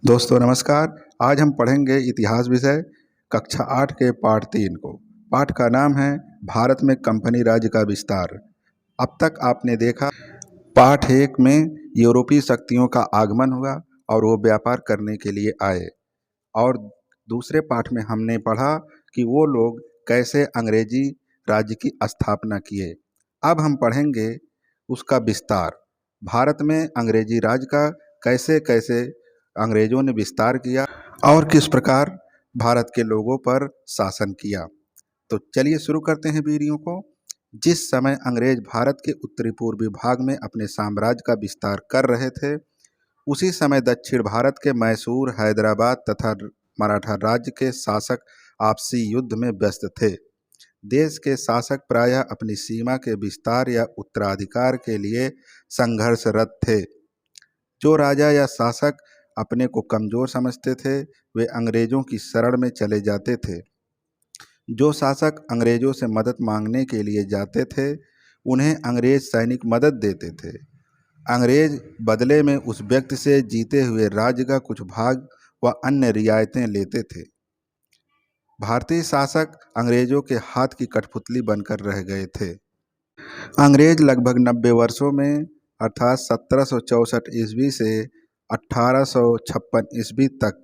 दोस्तों नमस्कार। आज हम पढ़ेंगे इतिहास विषय कक्षा 8 के पाठ 3 को। पाठ का नाम है भारत में कंपनी राज्य का विस्तार। अब तक आपने देखा पाठ 1 में यूरोपीय शक्तियों का आगमन हुआ और वो व्यापार करने के लिए आए, और दूसरे पाठ में हमने पढ़ा कि वो लोग कैसे अंग्रेजी राज्य की स्थापना किए। अब हम पढ़ेंगे उसका विस्तार। भारत में अंग्रेजी राज का कैसे कैसे अंग्रेजों ने विस्तार किया और किस प्रकार भारत के लोगों पर शासन किया। तो चलिए शुरू करते हैं वीडियो को। जिस समय अंग्रेज भारत के उत्तरी पूर्वी भाग में अपने साम्राज्य का विस्तार कर रहे थे, उसी समय दक्षिण भारत के मैसूर, हैदराबाद तथा मराठा राज्य के शासक आपसी युद्ध में व्यस्त थे। देश के शासक प्रायः अपनी सीमा के विस्तार या उत्तराधिकार के लिए संघर्षरत थे। जो राजा या शासक अपने को कमजोर समझते थे, वे अंग्रेजों की शरण में चले जाते थे। जो शासक अंग्रेजों से मदद मांगने के लिए जाते थे, उन्हें अंग्रेज सैनिक मदद देते थे। अंग्रेज बदले में उस व्यक्ति से जीते हुए राज्य का कुछ भाग व अन्य रियायतें लेते थे। भारतीय शासक अंग्रेजों के हाथ की कठपुतली बनकर रह गए थे। अंग्रेज लगभग 90 वर्षों में अर्थात 1764 ईस्वी से 1856 ईस्वी तक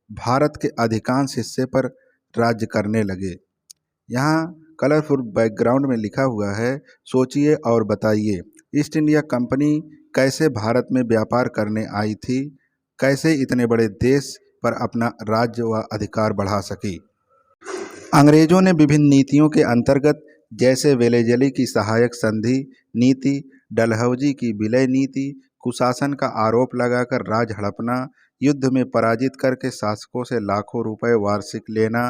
भारत के अधिकांश हिस्से पर राज्य करने लगे। यहाँ कलरफुल बैकग्राउंड में लिखा हुआ है, सोचिए और बताइए ईस्ट इंडिया कंपनी कैसे भारत में व्यापार करने आई थी, कैसे इतने बड़े देश पर अपना राज्य व अधिकार बढ़ा सकी। अंग्रेजों ने विभिन्न नीतियों के अंतर्गत जैसे वेलेजली की सहायक संधि नीति, डलहौजी की विलय नीति, कुशासन का आरोप लगाकर राज हड़पना, युद्ध में पराजित करके शासकों से लाखों रुपए वार्षिक लेना,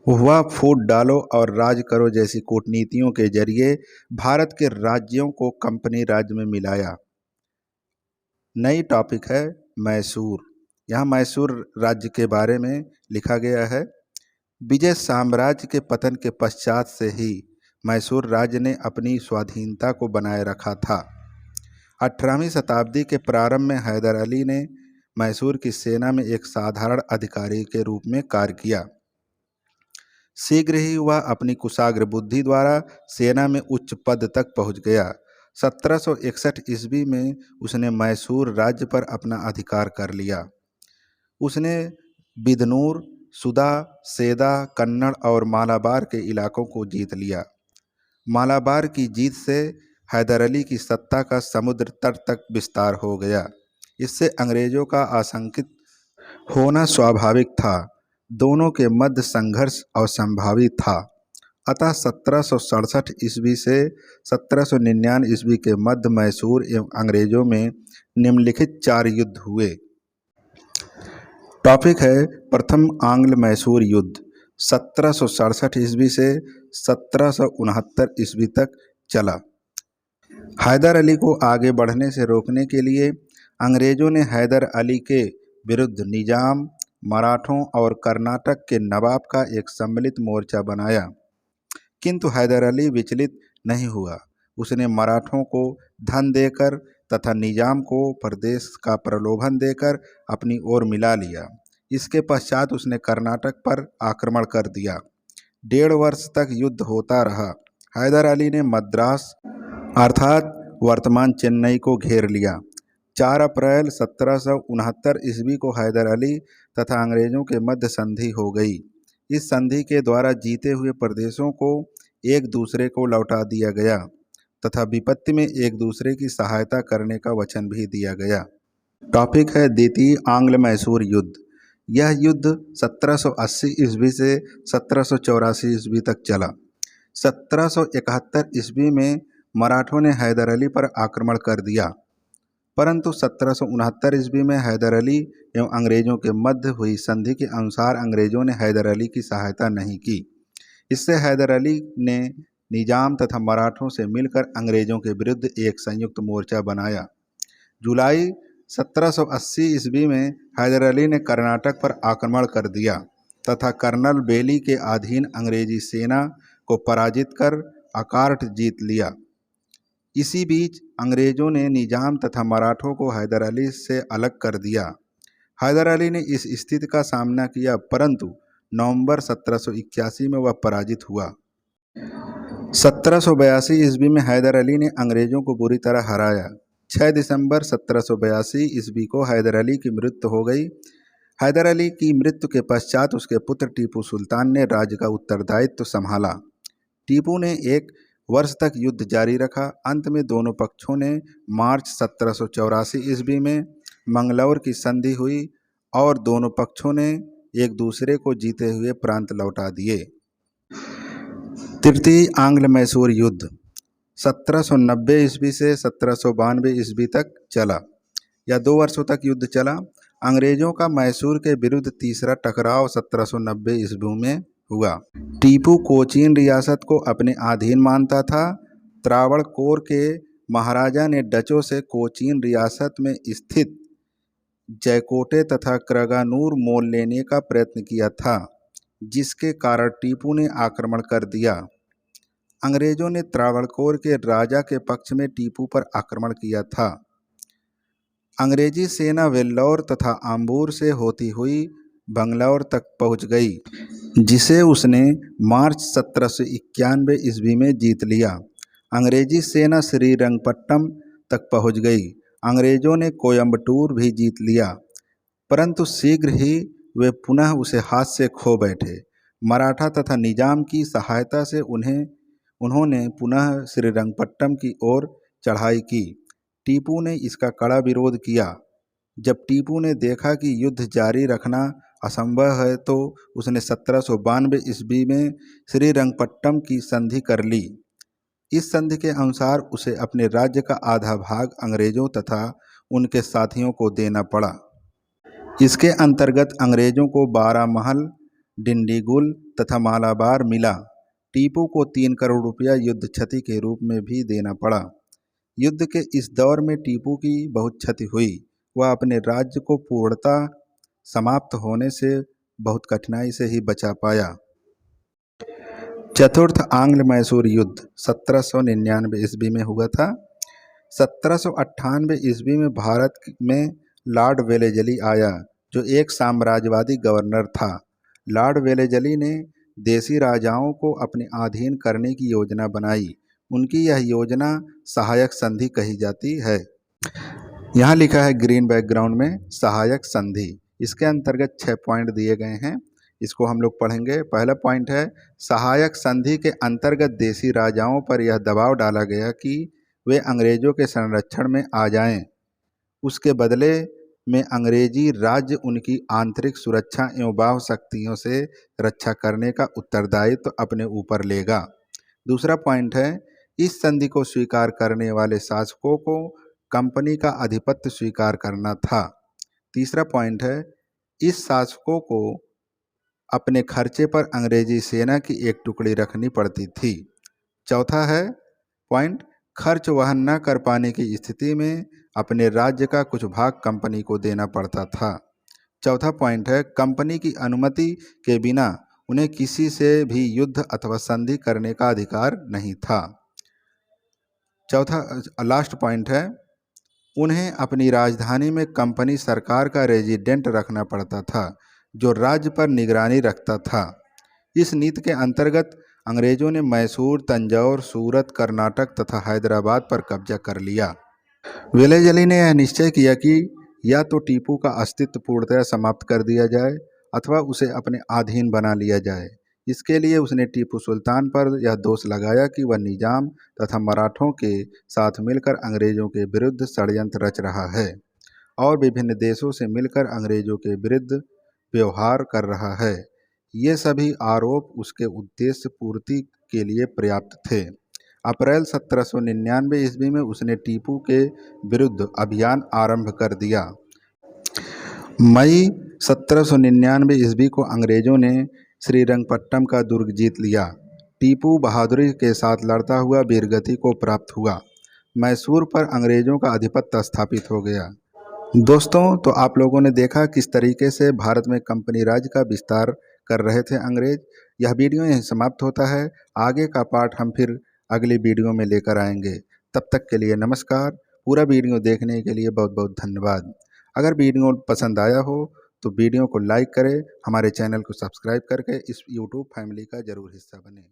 हुआ फूट डालो और राज करो जैसी कूटनीतियों के जरिए भारत के राज्यों को कंपनी राज्य में मिलाया। नई टॉपिक है मैसूर। यहाँ मैसूर राज्य के बारे में लिखा गया है। विजय साम्राज्य के पतन के पश्चात से ही मैसूर राज्य ने अपनी स्वाधीनता को बनाए रखा था। 18वीं शताब्दी के प्रारंभ में हैदर अली ने मैसूर की सेना में एक साधारण अधिकारी के रूप में कार्य किया। शीघ्र ही वह अपनी कुशाग्र बुद्धि द्वारा सेना में उच्च पद तक पहुंच गया। 1761 ईस्वी में उसने मैसूर राज्य पर अपना अधिकार कर लिया। उसने बिदनूर, सुदा, सेदा, कन्नड़ और मालाबार के इलाकों को जीत लिया। मालाबार की जीत से हैदर अली की सत्ता का समुद्र तट तक विस्तार हो गया। इससे अंग्रेजों का आशंकित होना स्वाभाविक था। दोनों के मध्य संघर्ष असंभावी था। अतः 1767 ईस्वी से 1799 ईस्वी के मध्य मैसूर एवं अंग्रेजों में निम्नलिखित 4 युद्ध हुए। टॉपिक है प्रथम आंग्ल मैसूर युद्ध। 1767 ईस्वी से 1769 ईस्वी तक चला। हैदर अली को आगे बढ़ने से रोकने के लिए अंग्रेजों ने हैदर अली के विरुद्ध निजाम, मराठों और कर्नाटक के नवाब का एक सम्मिलित मोर्चा बनाया, किंतु हैदर अली विचलित नहीं हुआ। उसने मराठों को धन देकर तथा निजाम को प्रदेश का प्रलोभन देकर अपनी ओर मिला लिया। इसके पश्चात उसने कर्नाटक पर आक्रमण कर दिया। 1.5 वर्ष तक युद्ध होता रहा। हैदर अली ने मद्रास अर्थात वर्तमान चेन्नई को घेर लिया। 4 अप्रैल 1769 ईस्वी को हैदर अली तथा अंग्रेजों के मध्य संधि हो गई। इस संधि के द्वारा जीते हुए प्रदेशों को एक दूसरे को लौटा दिया गया तथा विपत्ति में एक दूसरे की सहायता करने का वचन भी दिया गया। टॉपिक है द्वितीय आंग्ल मैसूर युद्ध। यह युद्ध 1780 ईस्वी से 1784 ईस्वी तक चला। 1771 ईस्वी में मराठों ने हैदर अली पर आक्रमण कर दिया, परंतु 1769 ईस्वी में हैदर अली एवं अंग्रेजों के मध्य हुई संधि के अनुसार अंग्रेजों ने हैदर अली की सहायता नहीं की। इससे हैदर अली ने निजाम तथा मराठों से मिलकर अंग्रेजों के विरुद्ध एक संयुक्त मोर्चा बनाया। जुलाई 1780 ईस्वी में हैदर अली ने कर्नाटक पर आक्रमण कर दिया तथा कर्नल बेली के अधीन अंग्रेजी सेना को पराजित कर अकार्ट जीत लिया। इसी बीच अंग्रेजों ने निजाम तथा मराठों को हैदर अली से अलग कर दिया। हैदर अली ने इस स्थिति का सामना किया, परंतु नवंबर 1781 में वह पराजित हुआ। 1782 ईस्वी में हैदर अली ने अंग्रेजों को बुरी तरह हराया। 6 दिसंबर 1782 ईस्वी को हैदर अली की मृत्यु हो गई। हैदर अली की मृत्यु के पश्चात उसके पुत्र टीपू सुल्तान ने राज्य का उत्तरदायित्व संभाला। टीपू ने 1 वर्ष तक युद्ध जारी रखा। अंत में दोनों पक्षों ने मार्च 1784 ईस्वी में मंगलौर की संधि हुई और दोनों पक्षों ने एक दूसरे को जीते हुए प्रांत लौटा दिए। तृतीय आंग्ल मैसूर युद्ध 1790 ईस्वी से 1792 ईस्वी तक चला। यह 2 वर्षों तक युद्ध चला। अंग्रेजों का मैसूर के विरुद्ध तीसरा टकराव 1790 ईस्वी में हुआ। टीपू कोचीन रियासत को अपने अधीन मानता था। त्रावणकोर के महाराजा ने डचों से कोचीन रियासत में स्थित जयकोटे तथा क्रगानूर मोल लेने का प्रयत्न किया था, जिसके कारण टीपू ने आक्रमण कर दिया। अंग्रेजों ने त्रावणकोर के राजा के पक्ष में टीपू पर आक्रमण किया था। अंग्रेजी सेना वेल्लौर तथा आम्बूर से होती हुई बंगलौर तक पहुंच गई, जिसे उसने मार्च 1791 ईस्वी में जीत लिया। अंग्रेजी सेना श्रीरंगपट्टम तक पहुंच गई। अंग्रेजों ने कोयम्बटूर भी जीत लिया, परंतु शीघ्र ही वे पुनः उसे हाथ से खो बैठे। मराठा तथा निजाम की सहायता से उन्होंने पुनः श्रीरंगपट्टम की ओर चढ़ाई की। टीपू ने इसका कड़ा विरोध किया। जब टीपू ने देखा कि युद्ध जारी रखना असंभव है, तो उसने 1792 ईस्वी में श्रीरंगपट्टम की संधि कर ली। इस संधि के अनुसार उसे अपने राज्य का आधा भाग अंग्रेजों तथा उनके साथियों को देना पड़ा। इसके अंतर्गत अंग्रेजों को बारामहल, डिंडीगुल तथा मालाबार मिला। टीपू को 3 करोड़ रुपया युद्ध क्षति के रूप में भी देना पड़ा। युद्ध के इस दौर में टीपू की बहुत क्षति हुई। वह अपने राज्य को पूर्णतः समाप्त होने से बहुत कठिनाई से ही बचा पाया। चतुर्थ आंग्ल मैसूर युद्ध 1799 ईस्वी में हुआ था। 1798 ईस्वी में भारत में लॉर्ड वेलेजली आया, जो एक साम्राज्यवादी गवर्नर था। लॉर्ड वेलेजली ने देसी राजाओं को अपने अधीन करने की योजना बनाई। उनकी यह योजना सहायक संधि कही जाती है। यहाँ लिखा है ग्रीन बैकग्राउंड में सहायक संधि। इसके अंतर्गत 6 पॉइंट दिए गए हैं, इसको हम लोग पढ़ेंगे। पहला पॉइंट है, सहायक संधि के अंतर्गत देसी राजाओं पर यह दबाव डाला गया कि वे अंग्रेजों के संरक्षण में आ जाएं। उसके बदले में अंग्रेजी राज्य उनकी आंतरिक सुरक्षा एवं बाह्य शक्तियों से रक्षा करने का उत्तरदायित्व अपने ऊपर लेगा। दूसरा पॉइंट है, इस संधि को स्वीकार करने वाले शासकों को कंपनी का आधिपत्य स्वीकार करना था। तीसरा पॉइंट है, इस शासकों को अपने खर्चे पर अंग्रेजी सेना की एक टुकड़ी रखनी पड़ती थी। चौथा है पॉइंट, खर्च वहन न कर पाने की स्थिति में अपने राज्य का कुछ भाग कंपनी को देना पड़ता था। चौथा पॉइंट है, कंपनी की अनुमति के बिना उन्हें किसी से भी युद्ध अथवा संधि करने का अधिकार नहीं था। चौथा लास्ट पॉइंट है, उन्हें अपनी राजधानी में कंपनी सरकार का रेजिडेंट रखना पड़ता था, जो राज्य पर निगरानी रखता था। इस नीति के अंतर्गत अंग्रेजों ने मैसूर, तंजौर, सूरत, कर्नाटक तथा हैदराबाद पर कब्जा कर लिया। वेलेजली ने यह निश्चय किया कि या तो टीपू का अस्तित्व पूर्णतः समाप्त कर दिया जाए अथवा उसे अपने अधीन बना लिया जाए। इसके लिए उसने टीपू सुल्तान पर यह दोष लगाया कि वह निजाम तथा मराठों के साथ मिलकर अंग्रेजों के विरुद्ध षड्यंत्र रच रहा है और विभिन्न देशों से मिलकर अंग्रेजों के विरुद्ध व्यवहार कर रहा है। ये सभी आरोप उसके उद्देश्य पूर्ति के लिए पर्याप्त थे। अप्रैल 1799 ईस्वी में उसने टीपू के विरुद्ध अभियान आरंभ कर दिया। मई 1799 ईस्वी को अंग्रेजों ने श्रीरंगपट्टम का दुर्ग जीत लिया। टीपू बहादुरी के साथ लड़ता हुआ वीरगति को प्राप्त हुआ। मैसूर पर अंग्रेजों का आधिपत्य स्थापित हो गया। दोस्तों, तो आप लोगों ने देखा किस तरीके से भारत में कंपनी राज का विस्तार कर रहे थे अंग्रेज। यह वीडियो यहीं समाप्त होता है। आगे का पार्ट हम फिर अगली वीडियो में लेकर आएंगे। तब तक के लिए नमस्कार। पूरा वीडियो देखने के लिए बहुत बहुत धन्यवाद। अगर वीडियो पसंद आया हो तो वीडियो को लाइक करें, हमारे चैनल को सब्सक्राइब करके इस यूट्यूब फैमिली का ज़रूर हिस्सा बनें।